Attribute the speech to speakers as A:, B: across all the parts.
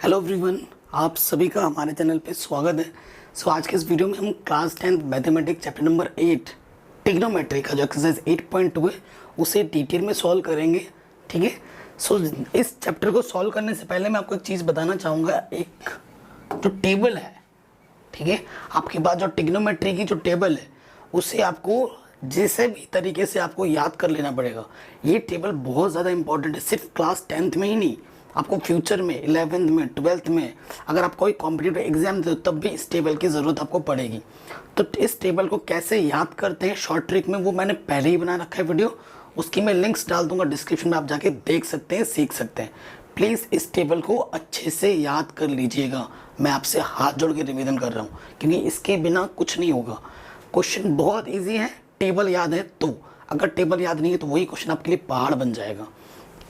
A: Hello everyone, आप सभी का हमारे चैनल पे स्वागत है। आज के इस वीडियो में हम class 10 mathematics chapter number 8 trigonometry का जो एक्सरसाइज 8.2 है उसे डिटेल में सॉल्व करेंगे। ठीक है। इस चैप्टर को सॉल्व करने से पहले मैं आपको एक चीज़ बताना चाहूँगा। एक जो टेबल है, ठीक है, आपके पास जो ट्रिग्नोमेट्री की जो टेबल है उसे आपको जैसे भी तरीके से आपको याद कर लेना पड़ेगा। ये टेबल बहुत ज़्यादा इंपॉर्टेंट है, सिर्फ क्लास 10th में ही नहीं, आपको फ्यूचर में 11th में 12th में अगर आप कोई कॉम्पिटिटिव एग्जाम दे तब भी इस टेबल की ज़रूरत आपको पड़ेगी। तो इस टेबल को कैसे याद करते हैं शॉर्ट ट्रिक में, वो मैंने पहले ही बना रखा है वीडियो, उसकी मैं लिंक्स डाल दूंगा डिस्क्रिप्शन में, आप जाके देख सकते हैं, सीख सकते हैं। प्लीज़ इस टेबल को अच्छे से याद कर लीजिएगा। मैं आपसे हाथ जोड़ के रिवीजन कर रहा हूँ क्योंकि इसके बिना कुछ नहीं होगा। क्वेश्चन बहुत ईजी है, टेबल याद है तो, अगर टेबल याद नहीं है तो वही क्वेश्चन आपके लिए पहाड़ बन जाएगा।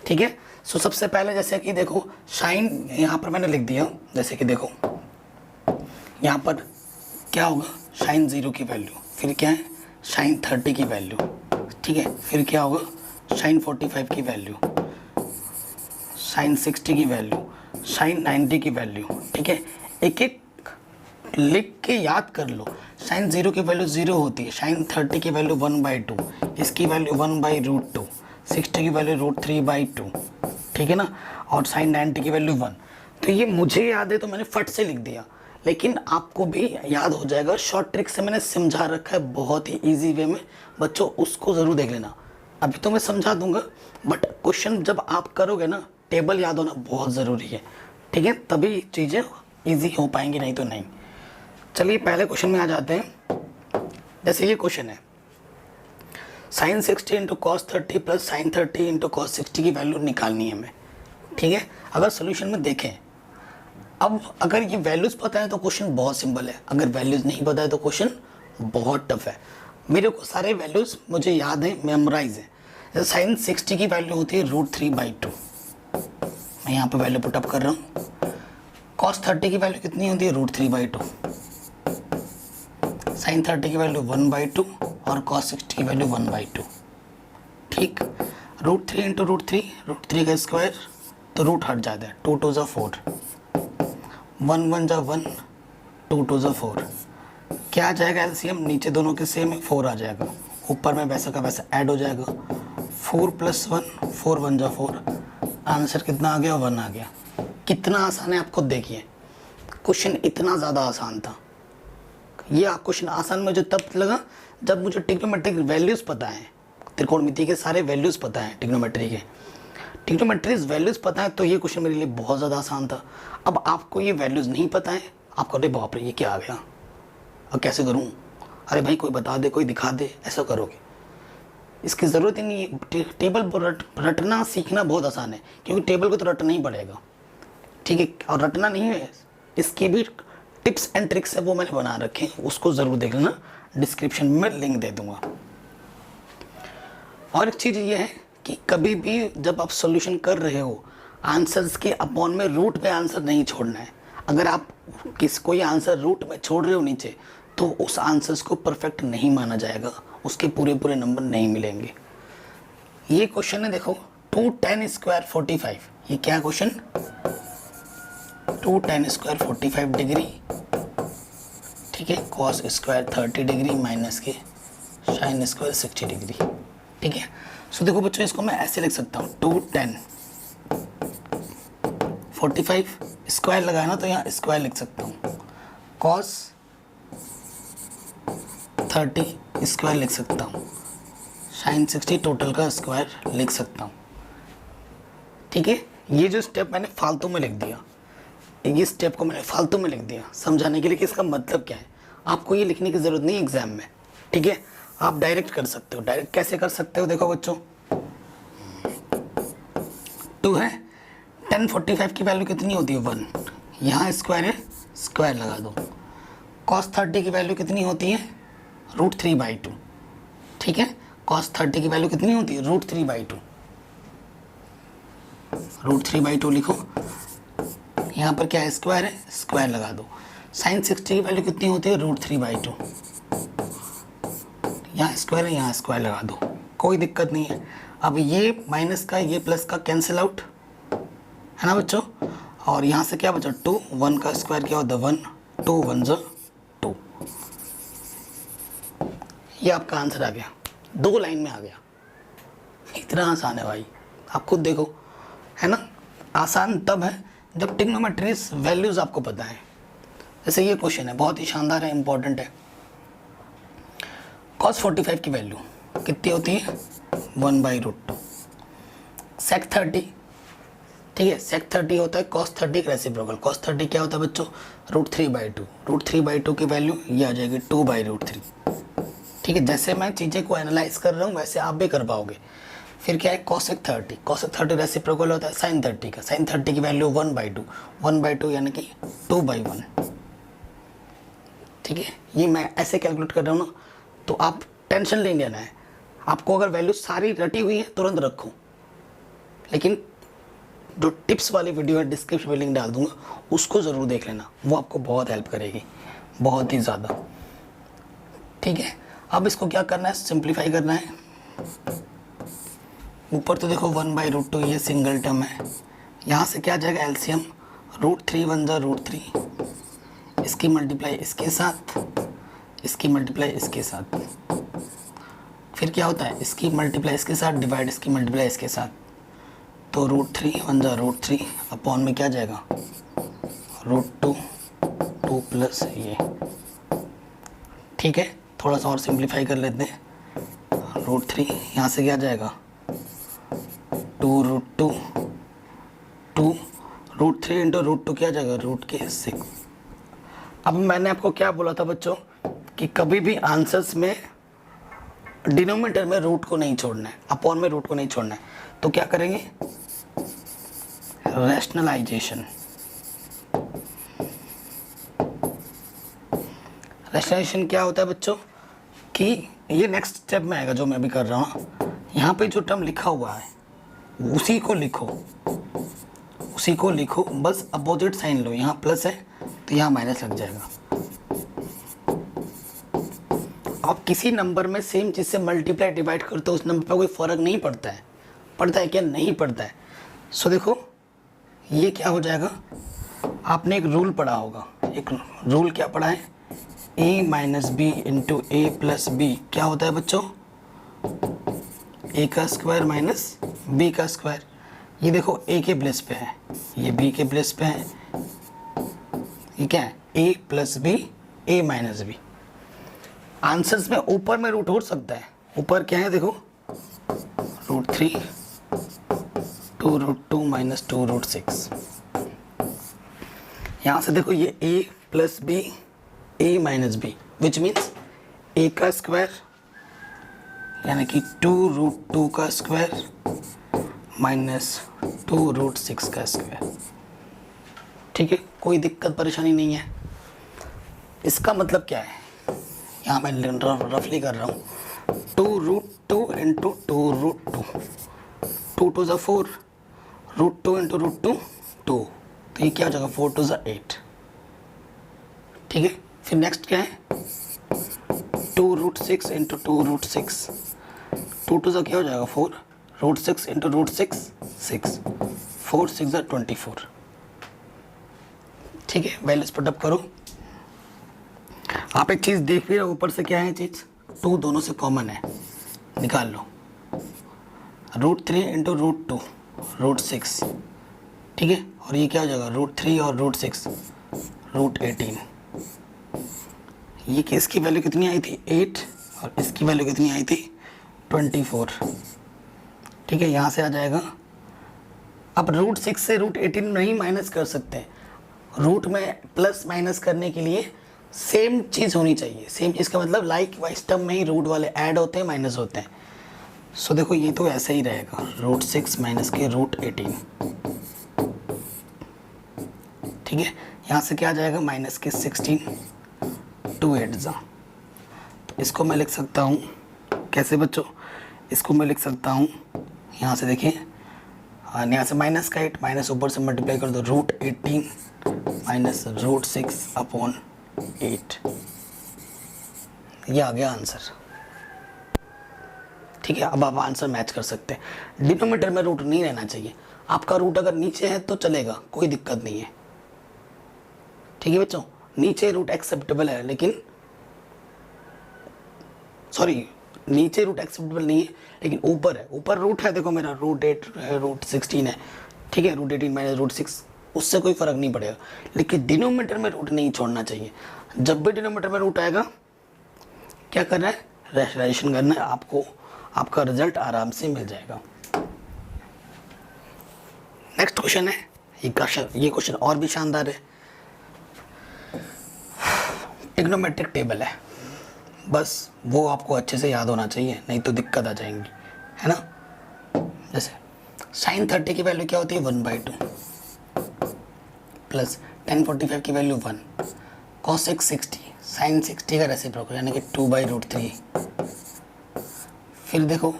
A: ठीक है। सबसे पहले जैसे कि देखो साइन, यहाँ पर मैंने लिख दिया, जैसे कि देखो यहाँ पर क्या होगा, साइन 0 की वैल्यू, फिर क्या है साइन 30 की वैल्यू, ठीक है, फिर क्या होगा साइन 45 की वैल्यू, साइन 60 की वैल्यू, साइन 90 की वैल्यू। ठीक है, एक एक लिख के याद कर लो। साइन 0 की वैल्यू 0 होती है, साइन 30 की वैल्यू 1/2, इसकी वैल्यू 1/√2, 60 की वैल्यू √3/2, ठीक है ना, और साइन 90 की वैल्यू 1। तो ये मुझे याद है तो मैंने फट से लिख दिया, लेकिन आपको भी याद हो जाएगा। शॉर्ट ट्रिक से मैंने समझा रखा है बहुत ही ईजी वे में, बच्चों उसको ज़रूर देख लेना। अभी तो मैं समझा दूंगा, बट क्वेश्चन जब आप करोगे ना, टेबल याद होना बहुत ज़रूरी है। ठीक है, तभी चीज़ें ईजी हो पाएंगी, नहीं तो नहीं। चलिए पहले क्वेश्चन में आ जाते हैं। जैसे ये क्वेश्चन है, sine 60 into cos 30 plus sine 30 into cos 60 की वैल्यू निकालनी है हमें। ठीक है, अगर सोल्यूशन में देखें, अब अगर ये वैल्यूज़ पता है तो क्वेश्चन बहुत सिंपल है, अगर वैल्यूज़ नहीं पता है तो क्वेश्चन बहुत टफ है। मेरे को सारे वैल्यूज़ मुझे याद है, मेमोराइज है। जैसे साइन 60 की वैल्यू होती है √3/2, मैं यहाँ पर वैल्यू पुटअप कर रहा हूँ। कॉस 30 की वैल्यू कितनी होती है √3/2, साइन 30 की वैल्यू 1/2 और cos 60 की वैल्यू 1/2। ठीक, √3 इंटू √3 का स्क्वायर, तो रूट हट जाता है, 2 2 ज़ा 4, 1 1 ज़ा 1, 2 2 ज़ा 4। क्या आ जाएगा एलसीएम, नीचे दोनों के सेम है, 4 आ जाएगा, ऊपर में वैसा का वैसा ऐड हो जाएगा। 4 + 1, 4 1 ज़ा 4, आंसर कितना आ गया, 1 आ गया। कितना आसान है आप खुद देखिए, क्वेश्चन इतना ज़्यादा आसान था। ये क्वेश्चन आसान मुझे तब लगा जब मुझे ट्रिग्नोमेट्रिक वैल्यूज़ पता है, त्रिकोणमिति के सारे वैल्यूज़ पता है, ट्रिग्नोमेट्री वैल्यूज़ पता है, तो ये क्वेश्चन मेरे लिए बहुत ज़्यादा आसान था। अब आपको ये वैल्यूज़ नहीं पता है, आप कहोगे बाप रे ये क्या आ गया, अब कैसे करूँ, अरे भाई कोई बता दे, कोई दिखा दे, ऐसा करोगे। इसकी ज़रूरत ही नहीं है। टेबल रटना सीखना बहुत आसान है, क्योंकि टेबल को तो रटना ही पड़ेगा। ठीक है, और रटना नहीं है, इसकी भी टिप्स एंड ट्रिक्स है, वो मैंने बना रखे हैं, उसको ज़रूर देख लेना, डिस्क्रिप्शन में लिंक दे दूंगा। और एक चीज़ ये है कि कभी भी जब आप सॉल्यूशन कर रहे हो, आंसर्स के अपॉन में रूट पे आंसर नहीं छोड़ना है। अगर आप कोई आंसर रूट में छोड़ रहे हो नीचे, तो उस आंसर्स को परफेक्ट नहीं माना जाएगा, उसके पूरे नंबर नहीं मिलेंगे। ये क्वेश्चन है, देखो 2 tan स्क्वायर 45, ये क्या क्वेश्चन, 2 tan स्क्वायर 45 डिग्री, ठीक है, कॉस स्क्वायर 30 डिग्री माइनस के साइन स्क्वायर 60 डिग्री। ठीक है, सो देखो बच्चों, इसको मैं ऐसे लिख सकता हूँ, 2 tan 45 स्क्वायर लगाया ना, तो यहाँ स्क्वायर लिख सकता हूँ, कॉस 30 स्क्वायर लिख सकता हूँ, साइन 60 टोटल का स्क्वायर लिख सकता हूँ। ठीक है, ये जो स्टेप मैंने फालतू में लिख दिया, ये स्टेप को मैंने फालतू में लिख दिया समझाने के लिए कि इसका मतलब क्या है। आपको ये लिखने की ज़रूरत नहीं एग्जाम में। ठीक है, आप डायरेक्ट कर सकते हो। डायरेक्ट कैसे कर सकते हो, देखो बच्चों, 2 है, tan 45 की वैल्यू कितनी होती है 1, यहाँ स्क्वायर है, स्क्वायर लगा दो। cos 30 की वैल्यू कितनी होती है √3/2, ठीक है, cos 30 की वैल्यू कितनी होती है √3/2, √3/2 लिखो, यहाँ पर क्या है स्क्वायर है, स्क्वायर लगा दो। साइन 60 की वैल्यू कितनी होती है √3/2, यहाँ स्क्वायर है, यहाँ स्क्वायर लगा दो, कोई दिक्कत नहीं है। अब ये माइनस का ये प्लस का कैंसिल आउट है ना बच्चों, और यहाँ से क्या बचा 2, 1 का स्क्वायर क्या होता है 1, 2 1 ज़ा 2। ये आपका आंसर आ गया, 2 लाइन में आ गया। इतना आसान है भाई, आप खुद देखो, है ना। आसान तब है जब ट्रिग्नोमेट्रीज वैल्यूज़ आपको पता है। जैसे ये क्वेश्चन है, बहुत ही शानदार है, इंपॉर्टेंट है। cos 45 की वैल्यू कितनी होती है 1/√2। sec 30, ठीक है, sec 30 होता है cos 30 का रेसिप्रोकल। cos 30 क्या होता है बच्चों √3/2। √3/2 की वैल्यू ये आ जाएगी 2/√3। ठीक है, जैसे मैं चीज़ें को एनालाइज कर रहा हूँ वैसे आप भी कर पाओगे। फिर क्या है cosec 30, cosec 30 रेसिप्रोकल होता है sin 30 का। sin 30 की वैल्यू 1/2, 1/2 यानी कि 2/1। ठीक है, ये मैं ऐसे कैलकुलेट कर रहा हूँ ना, तो आप टेंशन नहीं लेना है। आपको अगर वैल्यू सारी रटी हुई है तुरंत रखो, लेकिन जो टिप्स वाली वीडियो है डिस्क्रिप्शन में लिंक डाल दूंगा, उसको ज़रूर देख लेना, वो आपको बहुत हेल्प करेगी, बहुत ही ज़्यादा। ठीक है, अब इसको क्या करना है, सिंप्लीफाई करना है। ऊपर तो देखो 1/√2 ये सिंगल टर्म है, यहाँ से क्या जाएगा एलसीएम, √3 1 ज़ा √3, इसकी मल्टीप्लाई इसके साथ, इसकी मल्टीप्लाई इसके साथ, फिर क्या होता है इसकी मल्टीप्लाई इसके साथ डिवाइड इसकी मल्टीप्लाई इसके साथ, तो √3 1 ज़ा √3 अपॉन में क्या जाएगा √2 2 प्लस ये। ठीक है, थोड़ा सा और सिंप्लीफाई कर लेते हैं। √3 यहाँ से क्या जाएगा 2√2 2 √3 इंटू √2 क्या जाएगा √6। अब मैंने आपको क्या बोला था बच्चों कि कभी भी आंसर्स में डिनोमिनेटर में रूट को नहीं छोड़ना है, अपॉन में रूट को नहीं छोड़ना है। तो क्या करेंगे रैशनलाइजेशन। रैशनलाइजेशन क्या होता है बच्चों कि ये नेक्स्ट स्टेप में आएगा जो मैं भी कर रहा हूँ। यहाँ पे जो टर्म लिखा हुआ है उसी को लिखो, उसी को लिखो, बस अपोजिट साइन लो। यहाँ प्लस है तो यहाँ माइनस लग जाएगा। आप किसी नंबर में सेम चीज़ से मल्टीप्लाई डिवाइड करते हो, उस नंबर पर कोई फ़र्क नहीं पड़ता है। पड़ता है क्या, नहीं पड़ता है। सो देखो ये क्या हो जाएगा, आपने एक रूल पढ़ा होगा, एक रूल क्या पढ़ा है, a minus B into A plus B क्या होता है बच्चों a का स्क्वायर माइनस b का स्क्वायर। ये देखो a के प्लेस पे है, ये b के प्लेस पे है, ये क्या है a plus B a minus B. Answers में ऊपर में रूट हो सकता है, ऊपर क्या है देखो √3 2√2 माइनस 2√6। यहाँ से देखो ये a plus B a minus B which means a का स्क्वायर यानी कि 2√2 का स्क्वायर माइनस 2√6 का स्क्वायर। ठीक है, कोई दिक्कत परेशानी नहीं है। इसका मतलब क्या है, यहाँ मैं रफली कर रहा हूँ, 2√2 इंटू 2√2, 2 2 ज़ा 4, √2 इंटू √2 2, तो ये क्या हो जाएगा 4 2 ज़ा 8। ठीक है, फिर नेक्स्ट क्या है 2√6 इंटू 2√6, 2 2 ज़ा क्या हो जाएगा 4, √6 इंटू √6 6, 4 6 ज़ा 24। ठीक है, वैल्यूज पुटअप करो। आप एक चीज़ देख भी रहे हो, ऊपर से क्या है चीज़ 2 दोनों से कॉमन है, निकाल लो। √3 इंटू √2 √6। ठीक है, और ये क्या हो जाएगा √3 और √6 √18। ये किसकी वैल्यू कितनी आई थी 8 और इसकी वैल्यू कितनी आई थी 24। ठीक है, यहाँ से आ जाएगा। अब √6 से √18 नहीं माइनस कर सकते, रूट में प्लस माइनस करने के लिए सेम चीज़ होनी चाहिए। सेम चीज़ का मतलब लाइक वाइज टर्म में ही रूट वाले ऐड होते हैं माइनस होते हैं। सो देखो ये तो ऐसा ही रहेगा √6 माइनस के √18। ठीक है, यहाँ से क्या आ जाएगा माइनस के 16 2 8 ज़ा। तो इसको मैं लिख सकता हूँ कैसे बच्चों, इसको मैं लिख सकता हूँ यहाँ से देखिए, यहाँ से माइनस का 8 माइनस ऊपर से मल्टीप्लाई कर दो √18 माइनस √6 अपॉन 8। ये आ गया आंसर। ठीक है, अब आप आंसर मैच कर सकते हैं। डिनोमिनेटर में रूट नहीं रहना चाहिए। आपका रूट अगर नीचे है तो चलेगा, कोई दिक्कत नहीं है। ठीक है बच्चों, नीचे रूट एक्सेप्टेबल है, लेकिन सॉरी नीचे रूट एक्सेप्टेबल नहीं है, लेकिन ऊपर है। ऊपर रूट है, देखो मेरा रूट 8 है, रूट 16 है। ठीक है, रूट 18 माइनस रूट 6, उससे कोई फर्क नहीं पड़ेगा। लेकिन डिनोमिनेटर में रूट नहीं छोड़ना चाहिए। जब भी डिनोमिनेटर में रूट आएगा, क्या करना है, रैशनलाइजेशन करना है। आपको आपका रिजल्ट आराम से मिल जाएगा। नेक्स्ट क्वेश्चन है, ये क्वेश्चन और भी शानदार है। ट्रिग्नोमेट्रिक टेबल है, बस वो आपको अच्छे से याद होना चाहिए, नहीं तो दिक्कत आ जाएंगी, है ना। जैसे साइन 30 की वैल्यू क्या होती है, 1/2 प्लस tan 45 की वैल्यू 1, cosec 60 साइन 60 का रेसिप्रोकल यानी कि 2/√3। फिर देखो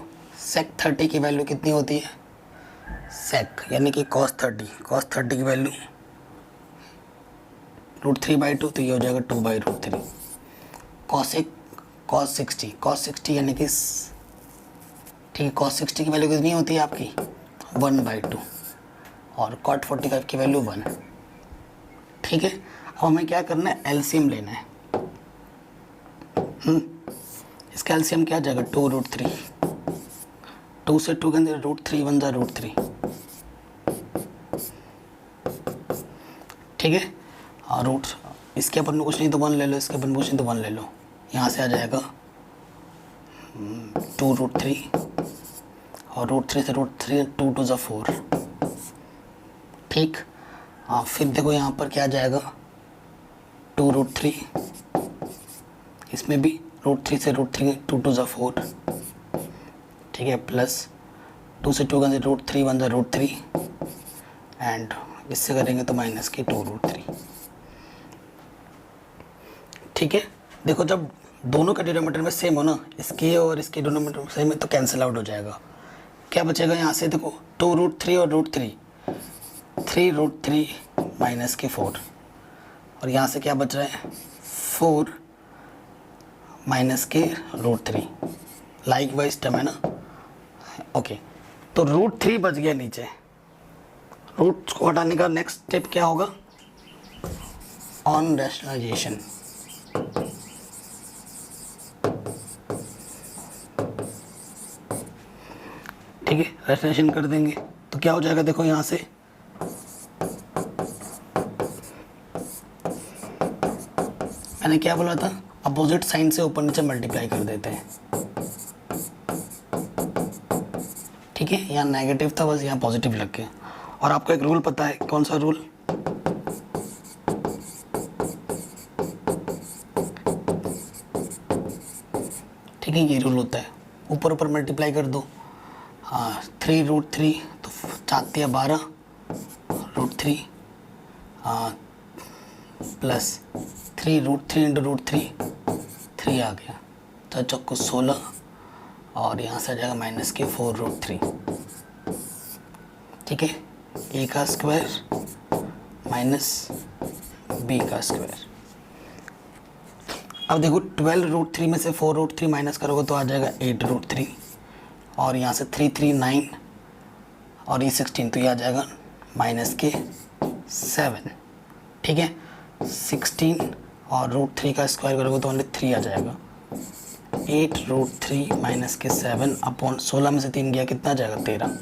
A: sec 30 की वैल्यू कितनी होती है, sec यानी कि cos 30 की वैल्यू √3/2, तो ये हो जाएगा 2/√3। cos 60 यानी कि ठीक है, cos 60 की वैल्यू कितनी होती है आपकी 1/2 और cot 45 की वैल्यू 1। ठीक है, अब हमें क्या करना है, एलसीएम लेना है। इसका एलसीएम क्या आ जाएगा, 2√3। 2 से 2 के अंदर √3 1 जा √3। ठीक है, और रूट इसके अपन में कुछ नहीं तो 1 ले लो, इसके अपन में कुछ नहीं तो 1 ले लो। यहाँ से आ जाएगा 2√3 और √3 से √3 2 2 जा 4। ठीक, हाँ फिर देखो यहाँ पर क्या आ जाएगा 2√3, इसमें भी √3 से √3 2 2 जा 4। ठीक है, प्लस 2 से 2 का √3 1 जा √3 एंड इससे करेंगे तो माइनस के 2√3। ठीक है, देखो जब दोनों का डिनोमिनेटर में सेम हो ना, इसके और इसके डिनोमिनेटर में सेम है तो कैंसिल आउट हो जाएगा। क्या बचेगा यहाँ से, देखो 2√3 और √3, 3√3 माइनस के 4, और यहाँ से क्या बच रहा है 4 माइनस के √3। लाइक वाइज टर्म है ना। ओके, तो √3 बच गया नीचे। रूट को हटाने का नेक्स्ट स्टेप क्या होगा, ऑन रैशनलाइजेशन। ठीक है, रैशनलाइजेशन कर देंगे तो क्या हो जाएगा, देखो यहाँ से मैंने क्या बोला था, अपोजिट साइन से ऊपर नीचे मल्टीप्लाई कर देते हैं। ठीक है, यहाँ नेगेटिव था, बस यहाँ पॉजिटिव लग गया। और आपको एक रूल पता है, कौन सा रूल, ठीक है, ये रूल होता है, ऊपर ऊपर मल्टीप्लाई कर दो। हाँ 3√3 तो 4 12 √3 प्लस 3√3 इंटू √3 3 आ गया, तो चौको 16 और यहाँ से आ जाएगा माइनस के 4√3। ठीक है, ए का स्क्वायर माइनस बी का स्क्वायर। अब देखो 12√3 में से 4√3 माइनस करोगे तो आ जाएगा 8√3 और यहाँ से 3 3 9 और ये 16, तो ये आ जाएगा माइनस के 7। ठीक है, 16 और √3 का स्क्वायर करोगे तो ओनली 3 आ जाएगा। 8√3 माइनस के 7 अपॉन 16 में से 3 गया, कितना आ जाएगा 13।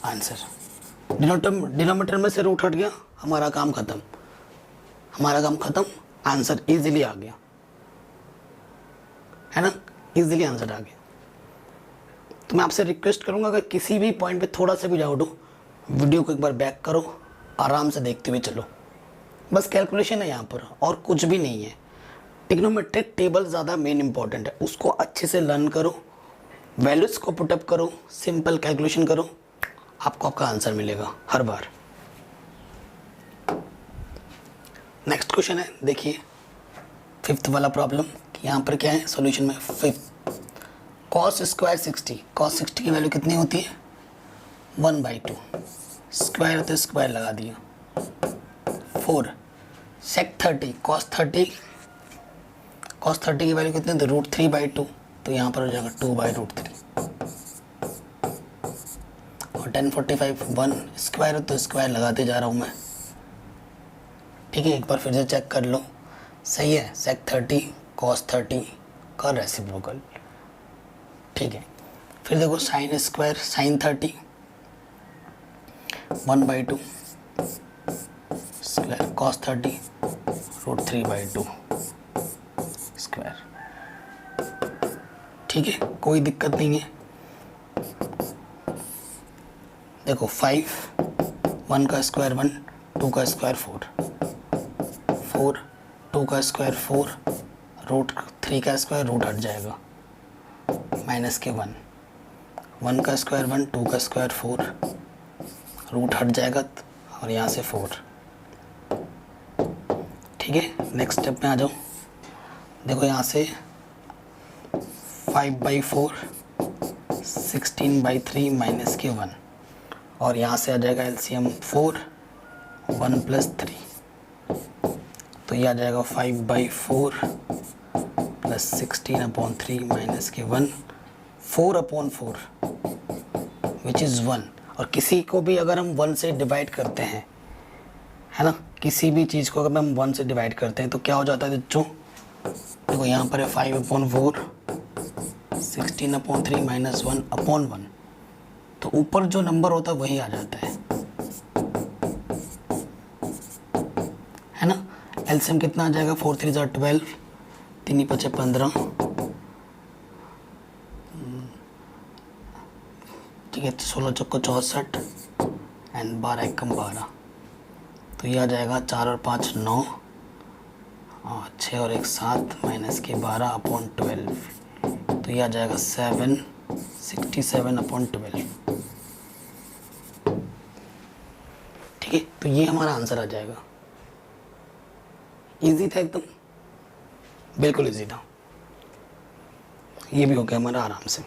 A: आंसर डिनोमिनेटर में से रूट हट गया, हमारा काम खत्म, आंसर इजीली आ गया, है ना, इजीली आंसर आ गया। तो मैं आपसे रिक्वेस्ट करूंगा अगर किसी भी पॉइंट पे थोड़ा सा भी डाउट हो, वीडियो को एक बार बैक करो, आराम से देखते हुए चलो। बस कैलकुलेशन है यहाँ पर और कुछ भी नहीं है। ट्रिग्नोमेट्रिक टेबल ज़्यादा मेन इंपॉर्टेंट है, उसको अच्छे से लर्न करो, वैल्यूज़ को पुटअप करो, सिंपल कैलकुलेशन करो, आपको आपका आंसर मिलेगा हर बार। नेक्स्ट क्वेश्चन है, देखिए 5th वाला प्रॉब्लम, यहाँ पर क्या है सॉल्यूशन में 5th cos स्क्वायर 60, cos 60 की वैल्यू कितनी होती है 1/2, स्क्वायर तो स्क्वायर लगा दिया। 4 sec 30, cos 30 की वैल्यू कितनी है √3/2, तो यहाँ पर हो जाएगा 2/√3 और 1045 1 स्क्वायर है तो स्क्वायर लगाते जा रहा हूँ मैं। ठीक है, एक बार फिर से चेक कर लो, सही है। sec 30 cos 30 का रेसिप्रोकल। ठीक है, फिर देखो sine square sin 30 1/2 square cos 30 √3/2 square. ठीक है, कोई दिक्कत नहीं है। देखो 5 1 का स्क्वायर 1 2 का स्क्वायर 4 4 2 का स्क्वायर 4 √3 का स्क्वायर रूट हट जाएगा माइनस के 1 1 का स्क्वायर 1 2 का स्क्वायर 4 रूट हट जाएगा और यहाँ से 4। ठीक है, नेक्स्ट स्टेप में आ जाओ। देखो यहाँ से 5/4 16/3 माइनस के 1 और यहाँ से आ जाएगा एलसीएम 4 1 + 3 तो ये आ जाएगा 5/4 + 16/3 माइनस के 1 4/4 विच इज़ 1। और किसी को भी अगर हम 1 से डिवाइड करते हैं, है ना, किसी भी चीज़ को अगर हम 1 से डिवाइड करते हैं तो क्या हो जाता है बच्चों। देखो यहाँ पर है 5/4 16/3 माइनस 1/1 तो ऊपर जो नंबर होता है वही आ जाता है ना। एलसीएम कितना आ जाएगा 4 3 12 3 5 15। ठीक है, 16 चौको 64 एंड 12 एकम 12 तो ये आ जाएगा 4 और 5 9 और 6 और 1 7 माइनस के 12/12 तो ये आ जाएगा 7 67/12। ठीक है, तो ये हमारा आंसर आ जाएगा। इजी था एकदम, बिल्कुल इजी था। ये भी हो गया हमारा आराम से।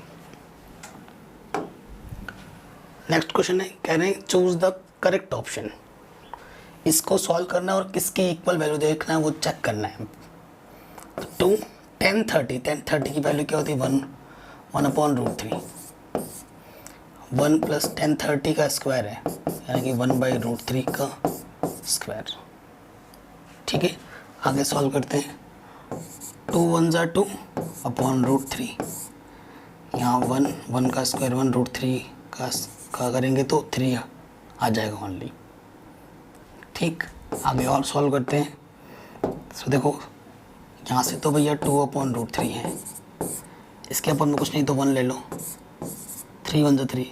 A: नेक्स्ट क्वेश्चन है, कह रहे हैं चूज द करेक्ट ऑप्शन। इसको सॉल्व करना है और किसकी इक्वल वैल्यू देखना है वो चेक करना है। तो 10 30 की वैल्यू क्या होती है 1/√3 1 + 10 30 का स्क्वायर है यानी कि 1/√3 का स्क्वायर। ठीक है, आगे सॉल्व करते हैं। 2 1 = 2/√3 यहाँ 1 का स्क्वायर 1√3 का करेंगे तो 3 आ जाएगा ओनली। ठीक, आगे और सॉल्व करते हैं। तो देखो यहाँ से तो भैया 2/√3 है, इसके अपन में कुछ नहीं तो 1 ले लो। 3 1 = 3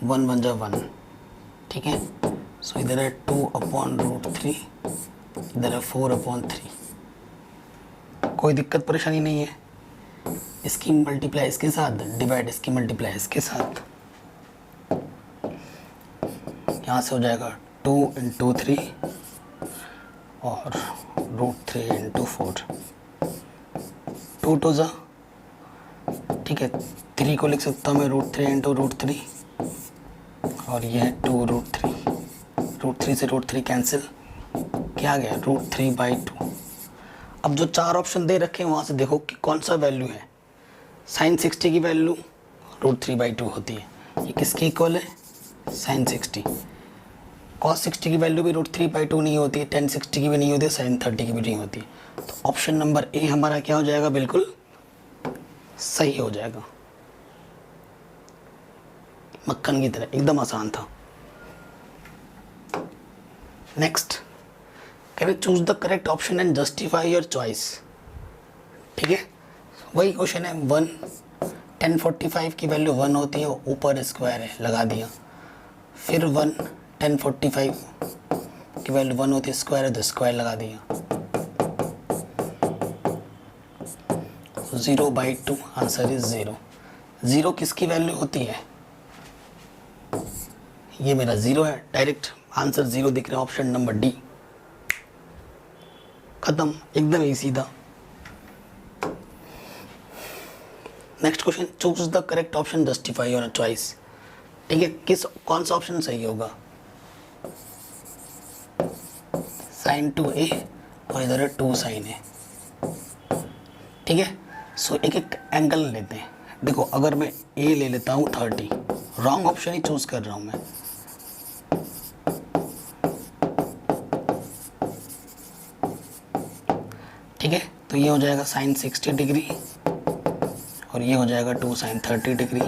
A: 1 1 = 1। ठीक है, सो इधर है 2/√3 इधर है 4/3। कोई दिक्कत परेशानी नहीं है। इसकी मल्टीप्लाई इसके साथ, डिवाइड इसकी मल्टीप्लाई इसके साथ। यहाँ से हो जाएगा 2 × 3 और √3 × 4 2 2 ज़ा। ठीक है, 3 को लिख सकता हूँ मैं √3 × √3 और ये है 2√3 √3 से √3 कैंसिल, क्या गया √3/2। अब जो 4 ऑप्शन दे रखे हैं वहाँ से देखो कि कौन सा वैल्यू है। sin 60 की वैल्यू √3/2 होती है, ये किसकी इक्वल है sin 60। cos 60 की वैल्यू भी √3/2 नहीं होती है, tan 60 की भी नहीं होती है, sin 30 की भी नहीं होती है। तो ऑप्शन नंबर ए हमारा क्या हो जाएगा, बिल्कुल सही हो जाएगा। मक्खन की तरह, एकदम आसान था। नेक्स्ट कह रहे choose the correct option and justify your choice. ठीक है, वही क्वेश्चन है। 1045 की वैल्यू 1 होती है, ऊपर स्क्वायर है लगा दिया। फिर 1045 की वैल्यू 1 होती है, स्क्वायर है तो स्क्वायर लगा दिया। 0/2 आंसर इज 0। 0 किसकी वैल्यू होती है, ये मेरा 0 है, डायरेक्ट आंसर 0 दिख रहा है। ऑप्शन नंबर डी, खत्म, एकदम इजी था। Next question, choose the correct option justify your choice. ठीक है, कौन सा ऑप्शन सही होगा। sin 2a और इधर है 2 sin a। ठीक है, सो एक एक एंगल लेते हैं। देखो अगर मैं ए ले लेता हूँ 30, रॉन्ग ऑप्शन ही चूज कर रहा हूँ मैं। ठीक है, तो ये हो जाएगा साइन 60 डिग्री और ये हो जाएगा 2 साइन 30 डिग्री।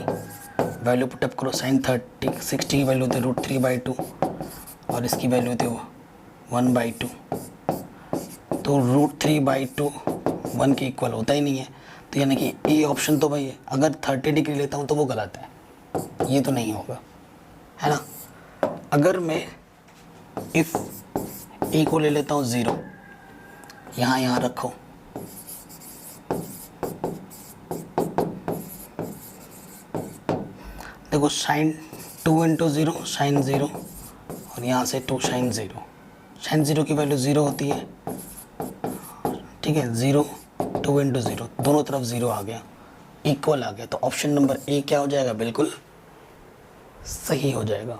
A: वैल्यू पुटअप करो, साइन 60 की वैल्यू होती है √3/2 और इसकी वैल्यू होती है 1/2। तो √3/2 1 के इक्वल होता ही नहीं है, तो यानी कि ए ऑप्शन तो भाई है। अगर 30 डिग्री लेता हूँ तो वो गलत है, ये तो नहीं होगा, है ना। अगर मैं इफ़ ए को ले लेता हूँ 0, यहाँ रखो, देखो साइन 2 × 0 साइन 0 और यहाँ से 2 साइन 0। साइन 0 की वैल्यू 0 होती है, ठीक है। 0 2 × 0 दोनों तरफ 0 आ गया, इक्वल आ गया, तो ऑप्शन नंबर ए क्या हो जाएगा, बिल्कुल सही हो जाएगा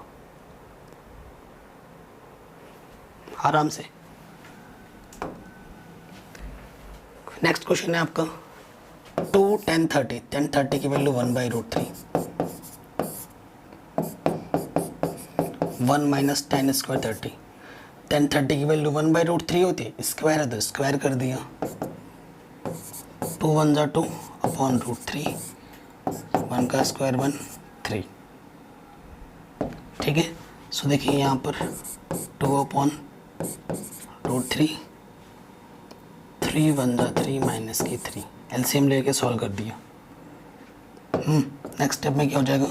A: आराम से। नेक्स्ट क्वेश्चन है आपका 2 10 30। 10 30 की वैल्यू 1/√3, 1 - 10 स्क्वायर 30। 10 30 की वैल्यू 1/√3 होती है, स्क्वायर है तो स्क्वायर कर दिया, 2 1 = 2 अपॉन √3, 1 का स्क्वायर 1 3। ठीक है, सो देखिए यहाँ पर 2 अपॉन √3, 3 1 = 3 माइनस की 3, एलसीएम लेके सॉल्व कर दिया। नेक्स्ट स्टेप में क्या हो जाएगा,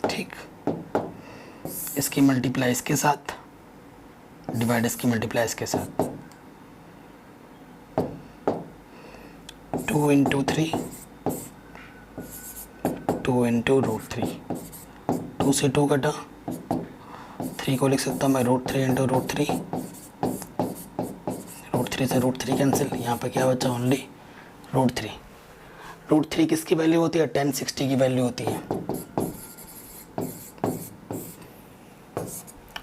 A: ठीक, इसकी मल्टीप्लाई इसके साथ, डिवाइड इसकी मल्टीप्लाई इसके साथ, 2 × 3, 2 × √3, 2 से 2 कटा, 3 को लिख सकता हूँ मैं √3 × √3, √3 से √3 कैंसिल, यहाँ पे क्या बचा, ओनली √3। √3 किसकी वैल्यू होती है, 1060 की वैल्यू होती है।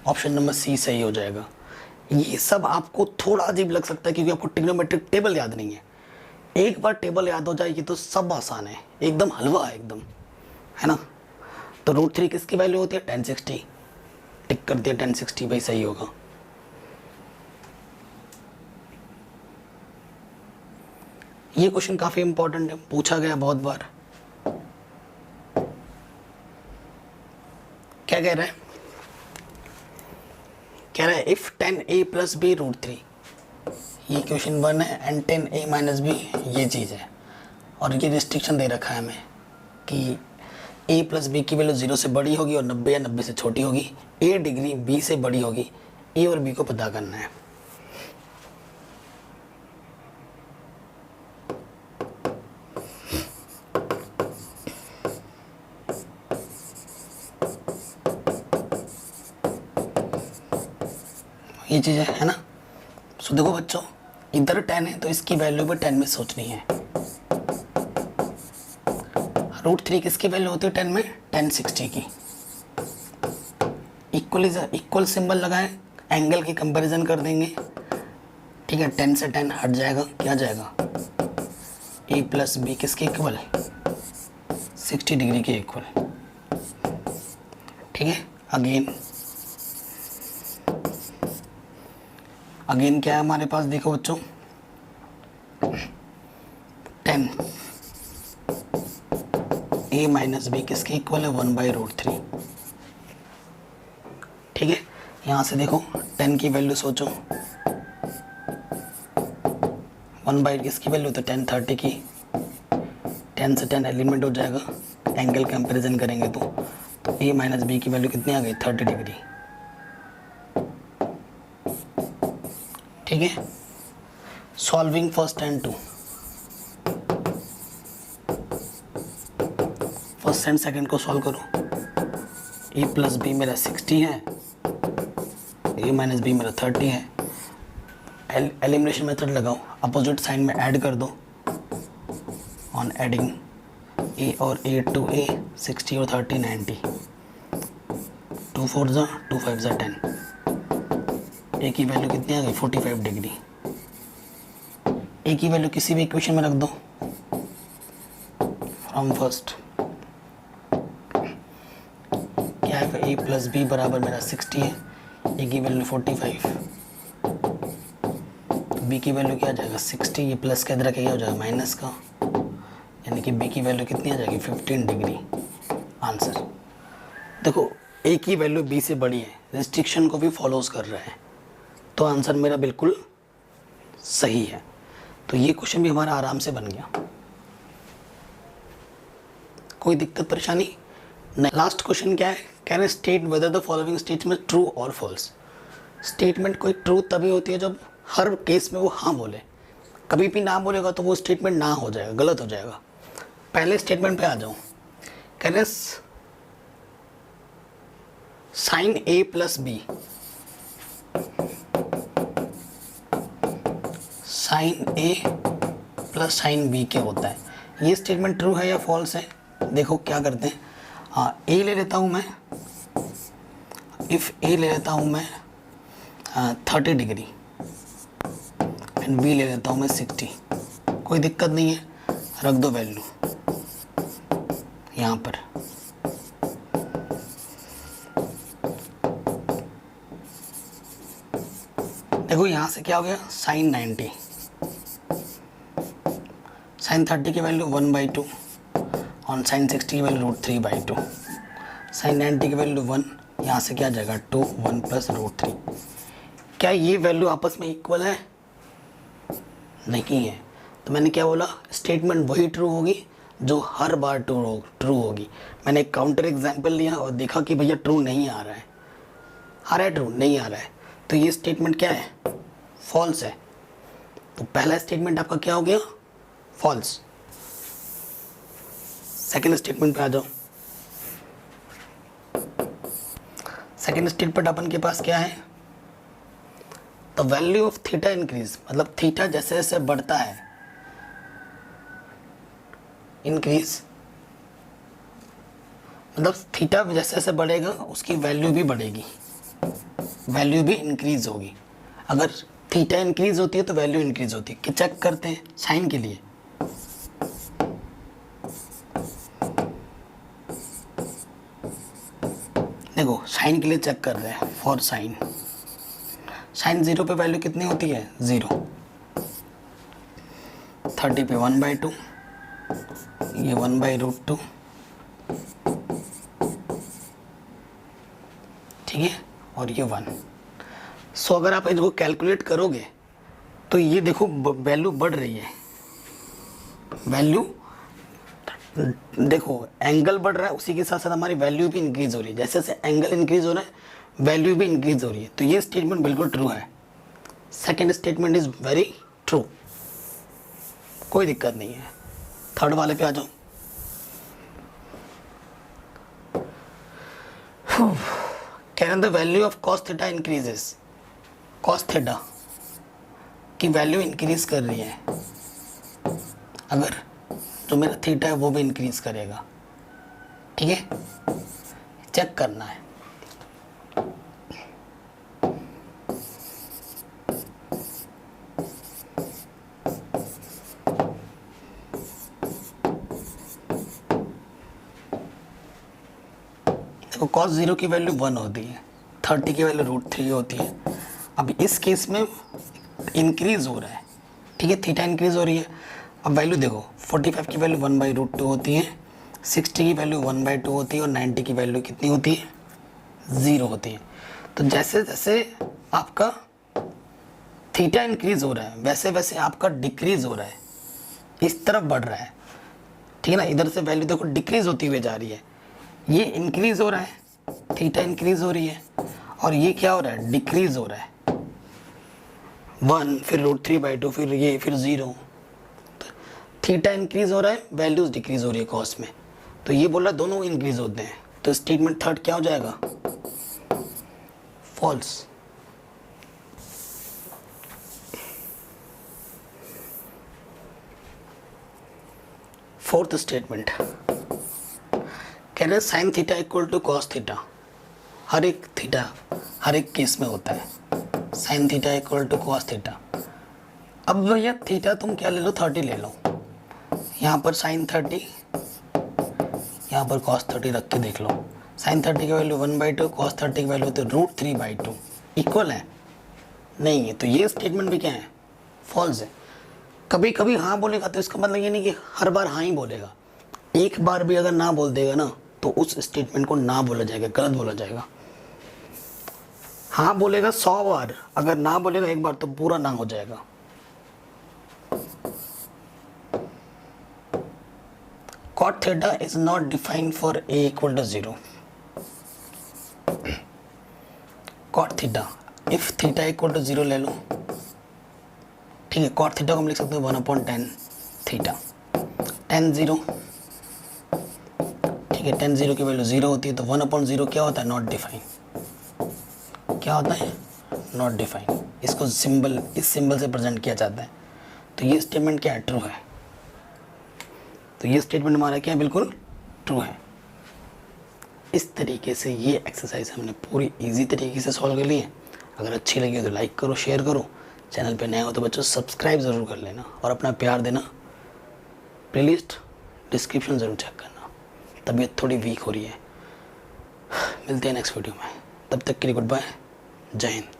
A: ऑप्शन नंबर सी सही हो जाएगा। ये सब आपको थोड़ा अजीब लग सकता है क्योंकि आपको ट्रिग्नोमेट्रिक टेबल याद नहीं है। एक बार टेबल याद हो जाएगी तो सब आसान है, एकदम हलवा है एकदम, है ना। तो √3 किसकी वैल्यू होती है, 1060, टिक कर दिया 1060 भाई, सही होगा। ये क्वेश्चन काफी इंपॉर्टेंट है, पूछा गया बहुत बार। क्या कह रहा है, कह रहा है इफ 10a + b √3, ये क्वेश्चन 1 है, एंड 10a - b ये चीज़ है, और ये रिस्ट्रिक्शन दे रखा है हमें कि a + b की वैल्यू 0 से बड़ी होगी और 90 या 90 से छोटी होगी, a डिग्री b से बड़ी होगी। a और b को पता करना है। ये चीज़ है ना। सो देखो बच्चों, इधर 10 है तो इसकी वैल्यू भी 10 में सोचनी है। √3 किसकी वैल्यू होती है 10 में, 1060 की। इक्वल सिंबल लगाएं, एंगल की कंपैरिजन कर देंगे, ठीक है। 10 से 10 हट जाएगा, क्या जाएगा, a + b किसके इक्वल, 60 डिग्री के इक्वल, ठीक है। अगेन क्या है हमारे पास, देखो बच्चों, 10 a - b किसके इक्वल है, 1/√3, ठीक है। यहाँ से देखो 10 की वैल्यू सोचो, 1 किसकी वैल्यू तो 10 30 की, 10 से 10 एलिमेंट हो जाएगा, एंगल कंपैरिजन करेंगे तो a - b की वैल्यू कितनी आ गई, 30 डिग्री, ठीक है। Solving first and 2, first and second को सॉल्व करो। a + b मेरा 60 है, a - b मेरा 30 है। एलिमिनेशन मेथड लगाओ, अपोजिट साइन में ऐड कर दो। ऑन एडिंग a और a to a, 60 और 30 90, 2 4 = 2 5 = 10, ए की वैल्यू कितनी आ गई 45 डिग्री। ए की वैल्यू किसी भी इक्वेशन में रख दो फ्रॉम फर्स्ट, क्या है ए प्लस बी बराबर मेरा 60 है, ए की वैल्यू 45, तो बी की वैल्यू क्या आ जाएगा 60, ये प्लस के अंदर क्या हो जाएगा माइनस का, यानी कि बी की वैल्यू कितनी आ जाएगी 15 डिग्री। आंसर देखो ए की वैल्यू बी से बड़ी है, रिस्ट्रिक्शन को भी फॉलोज कर रहा है, तो आंसर मेरा बिल्कुल सही है। तो ये क्वेश्चन भी हमारा आराम से बन गया, कोई दिक्कत परेशानी नहीं। लास्ट क्वेश्चन क्या है, can state whether the following statement true और फॉल्स। स्टेटमेंट कोई ट्रू तभी होती है जब हर केस में वो हाँ बोले, कभी भी ना बोलेगा तो वो स्टेटमेंट ना हो जाएगा, गलत हो जाएगा। पहले स्टेटमेंट पे आ जाऊँ, can sine A plus B, sine A plus sine B क्या होता है, ये स्टेटमेंट ट्रू है या फॉल्स है। देखो क्या करते हैं, हाँ ए ले लेता हूँ मैं, इफ़ ए ले लेता हूँ मैं 30 डिग्री एंड बी ले लेता हूँ मैं 60, कोई दिक्कत नहीं है, रख दो वैल्यू यहाँ पर। देखो यहाँ से क्या हो गया साइन 90, साइन 30 की वैल्यू 1/2 और साइन 60 की वैल्यू √3/2, साइन 90 की वैल्यू 1, यहाँ से क्या जाएगा 2, 1 + √3। क्या ये वैल्यू आपस में इक्वल है, नहीं है, तो मैंने क्या बोला स्टेटमेंट वही ट्रू होगी जो हर बार ट्रू होगी। मैंने एक काउंटर एग्जाम्पल लिया और देखा कि भैया ट्रू नहीं आ रहा है, आ रहा है ट्रू नहीं आ रहा है, तो ये स्टेटमेंट क्या है फॉल्स है। तो पहला स्टेटमेंट आपका क्या हो गया फॉल्स। सेकेंड स्टेटमेंट पे आ जाओ, सेकेंड स्टेटमेंट अपन के पास क्या है, the value of theta increase, मतलब थीटा जैसे जैसे बढ़ता है इंक्रीज, मतलब थीटा जैसे जैसे बढ़ेगा उसकी वैल्यू भी बढ़ेगी, वैल्यू भी इंक्रीज होगी। अगर थीटा इंक्रीज होती है तो वैल्यू इंक्रीज होती है। कि चेक करते हैं साइन के लिए, देखो साइन के लिए चेक कर रहे हैं, फॉर साइन, साइन 0 पे वैल्यू कितनी होती है 0, 30 पे 1/2, ये 1/√2, ठीक है, और ये 1। सो अगर आप इसको कैलकुलेट करोगे तो ये देखो वैल्यू बढ़ रही है, वैल्यू देखो एंगल बढ़ रहा है, उसी के साथ साथ हमारी वैल्यू भी इंक्रीज हो रही है, जैसे जैसे एंगल इंक्रीज हो रहा है वैल्यू भी इंक्रीज हो रही है। तो ये स्टेटमेंट बिल्कुल ट्रू है, second statement is very true, कोई दिक्कत नहीं है। थर्ड वाले पे आ जाओ, can the value of cos theta increases, cos theta की वैल्यू इंक्रीज कर रही है, अगर जो मेरा थीटा है वो भी इंक्रीज करेगा, ठीक है, चेक करना है। देखो cos 0 की वैल्यू 1 होती है, 30 की वैल्यू √3 होती है। अब इस केस में इंक्रीज हो रहा है, ठीक है, थीटा इंक्रीज हो रही है। अब वैल्यू देखो 45 की वैल्यू 1/√2 होती है, 60 की वैल्यू 1/2 होती है और 90 की वैल्यू कितनी होती है 0 होती है। तो जैसे जैसे आपका थीटा इंक्रीज हो रहा है वैसे वैसे आपका डिक्रीज हो रहा है, इस तरफ बढ़ रहा है, ठीक है ना। इधर से वैल्यू देखो डिक्रीज होती हुई जा रही है, ये इंक्रीज हो रहा है, थीटा इंक्रीज हो रही है, और ये क्या हो रहा है डिक्रीज हो रहा है, 1 फिर √3/2 फिर ये फिर 0। थीटा इंक्रीज हो रहा है, वैल्यूज डिक्रीज हो रही है कॉस में, तो ये बोल रहा है दोनों इंक्रीज होते हैं। तो स्टेटमेंट थर्ड क्या हो जाएगा false. Fourth statement, can sine theta equal to cos theta, हर एक थीटा हर एक केस में होता है, sine theta equal to cos theta. अब भैया थीटा तुम क्या ले लो, 30 ले लो, यहाँ पर साइन 30, यहाँ पर कॉस 30 रख के देख लो। साइन 30 की वैल्यू 1/2, कॉस 30 की वैल्यू तो √3/2। इक्वल है? नहीं है। तो ये स्टेटमेंट भी क्या है, फॉल्स है। कभी कभी हाँ बोलेगा तो इसका मतलब ये नहीं कि हर बार हाँ ही बोलेगा। एक बार भी अगर ना बोल देगा ना तो उस स्टेटमेंट को ना बोला जाएगा, गलत बोला जाएगा। हाँ बोलेगा 100 बार, अगर ना बोलेगा एक बार तो पूरा ना हो जाएगा। Cot theta is not defined for a equal to 0. Cot theta, if theta equal to 0 ले लो, ठीक है। cot theta को हम लिख सकते हैं 1/tan theta। tan 0, ठीक है, tan 0 की वैल्यू 0 होती है, तो 1/0 क्या होता है, नॉट डिफाइन। क्या होता है, नॉट डिफाइन। इसको सिंबल, इस सिंबल से प्रेजेंट किया जाता है। तो ये स्टेटमेंट क्या है, ट्रू है। तो ये स्टेटमेंट हमारा क्या है, बिल्कुल ट्रू है। इस तरीके से ये एक्सरसाइज हमने पूरी इजी तरीके से सॉल्व कर ली है। अगर अच्छी लगी तो लाइक करो, शेयर करो। चैनल पे नए हो तो बच्चों सब्सक्राइब ज़रूर कर लेना और अपना प्यार देना। प्लेलिस्ट डिस्क्रिप्शन ज़रूर चेक करना। तबीयत थोड़ी वीक हो रही है। मिलते हैं नेक्स्ट वीडियो में, तब तक के लिए गुड बाय, जय हिंद।